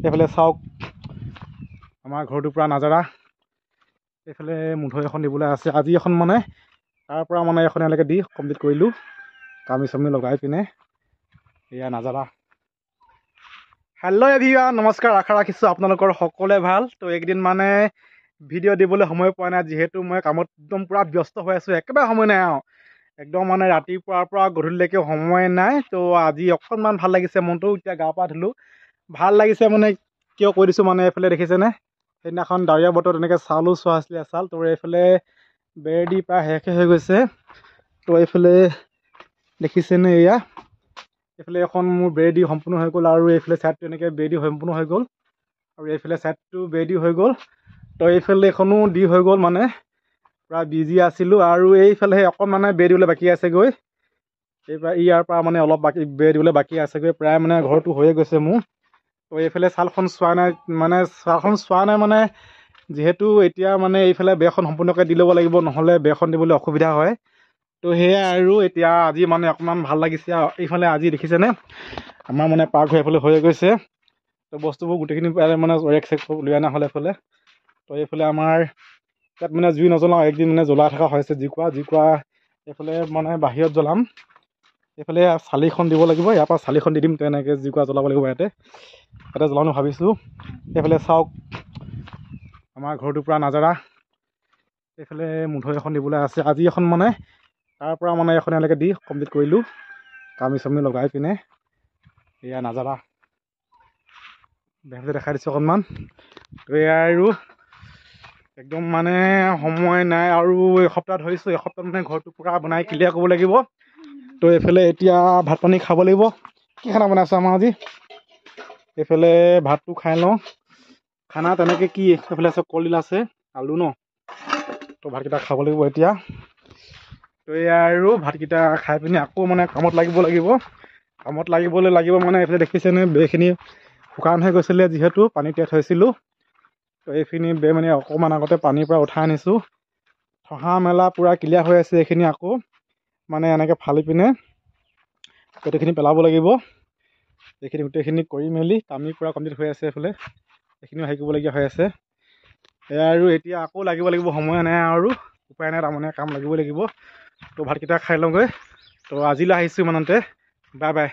এইফালে চাওক আমাৰ ঘৰটোৰ পৰা নাজাৰা। এইফালে মুঠৈ এখন দিবলৈ আছে আজি এখন মানে তাৰ পৰা মানে এখন এনেকৈ দি কমপ্লিট কৰিলোঁ কামি চামি লগাই পিনে। এয়া নাজাৰা। হেল্ল' এভৰিৱান, নমস্কাৰ। আশা ৰাখিছোঁ আপোনালোকৰ সকলোৱে ভাল। তো এইকেইদিন মানে ভিডিঅ' দিবলৈ সময় পোৱা নাই, যিহেতু মই কামত একদম পূৰা ব্যস্ত হৈ আছোঁ। একেবাৰে সময় নাই আৰু একদম মানে ৰাতিপুৱাৰ পৰা গধূলিলৈকে সময় নাই। তো আজি অকণমান ভাল লাগিছে মনটো, এতিয়া গা পা ধুলোঁ। ভাল লাগিছে মানে কিয় কৈ দিছোঁ, মানে এইফালে দেখিছেনে সেইদিনাখন ডাৱৰীয়া বতৰত এনেকৈ চাউলো চোৱা আছিলে এচাল। তো এইফালে বেৰ দি প্ৰায় শেষে হৈ গৈছে। তো এইফালে দেখিছেনে এয়া এইফালে এখন মোৰ বেৰ দি সম্পূৰ্ণ হৈ গ'ল, আৰু এইফালে ছাইডটো এনেকৈ বেৰ দি সম্পূৰ্ণ হৈ গ'ল, আৰু এইফালে ছাইডটো বেৰ দি হৈ গ'ল। তো এইফালে এখনো দি হৈ গ'ল, মানে প্ৰায় বিজি আছিলোঁ। আৰু এইফালে অকণ বেৰ দিবলৈ বাকী আছেগৈ। ইয়াৰ পৰা মানে অলপ বাকী বেৰ দিবলৈ বাকী আছেগৈ, প্ৰায় মানে ঘৰটো হৈয়ে গৈছে মোৰ। তো এইফালে ছালখন চোৱা নাই, মানে যিহেতু এতিয়া মানে এইফালে বেৰখন সম্পূৰ্ণকৈ দি ল'ব লাগিব, নহ'লে বেৰখন দিবলৈ অসুবিধা হয়। তো সেয়াই আৰু এতিয়া আজি মানে অকণমান ভাল লাগিছে। এইফালে আজি দেখিছেনে আমাৰ মানে পাকঘৰ এইফালে হৈ গৈছে। তো বস্তুবোৰ গোটেইখিনি মানে ৰেক চেক লৈ অনা হ'ল এইফালে। তো এইফালে আমাৰ ইয়াত মানে জুই নজ্বলাওঁ, একদিন মানে জ্বলাই থকা হৈছে জুইকুৰা এইফালে মানে বাহিৰত জ্বলাম। এইফালে চালিখন দিব লাগিব, ইয়াৰ পৰা চালিখন দি দিম, তেনেকৈ জুইকুৰা জ্বলাব লাগিব ইয়াতে জ্বলাওঁ ভাবিছোঁ। এইফালে চাওক আমাৰ ঘৰটোৰ পৰা নাজাৰা। এইফালে মুঠৈ এখন দিবলৈ আছে আজি এখন মানে তাৰ পৰা মানে এখন এনেকৈ দি কমপ্লিট কৰিলোঁ কামি চামি লগাই পিনে। এয়া নাজাৰা বেৰটো দেখাই দিছোঁ অকণমান। তো এয়া আৰু একদম মানে সময় নাই, আৰু এসপ্তাহ ধৰিছোঁ, এসপ্তাহ মানে ঘৰটো পূৰা বনাই ক্লিয়াৰ কৰিব লাগিব। তো এইফালে এতিয়া ভাত পানী খাব লাগিব। কি খানা বনাইছোঁ আমাৰ আজি? এইফালে ভাতটো খাই লওঁ। খানা তেনেকৈ কি এইফালে আছে কলডিল আছে, আলু ন। তো ভাতকেইটা খাব লাগিব এতিয়া। তো এয়া আৰু ভাতকেইটা খাই পিনি আকৌ মানে কামত লাগিব মানে এইফালে দেখিছেনে বেৰখিনি শুকান হৈ গৈছিলে, যিহেতু পানী তিয়াই থৈছিলোঁ। তো এইখিনি বেৰ মানে অকণমান আগতে পানীৰ পৰা উঠাই আনিছোঁ। থহা মেলা পূৰা ক্লিয়াৰ হৈ আছে। এইখিনি আকৌ মানে এনেকৈ ফালি পিনে গোটেইখিনি পেলাব লাগিব। এইখিনি গোটেইখিনি কৰি মেলি কামি পূৰা কমপ্লিট হৈ আছে। এইফালে এইখিনিও শিকিবলগীয়া হৈ আছে। এয়া আৰু এতিয়া আকৌ লাগিব সময় নাই, আৰু উপায় নাই, তাৰমানে কাম লাগিবই লাগিব। তো ভাতকেইটা খাই লওঁগৈ। তো আজিলৈ আহিছোঁ ইমানতে, বাই বাই।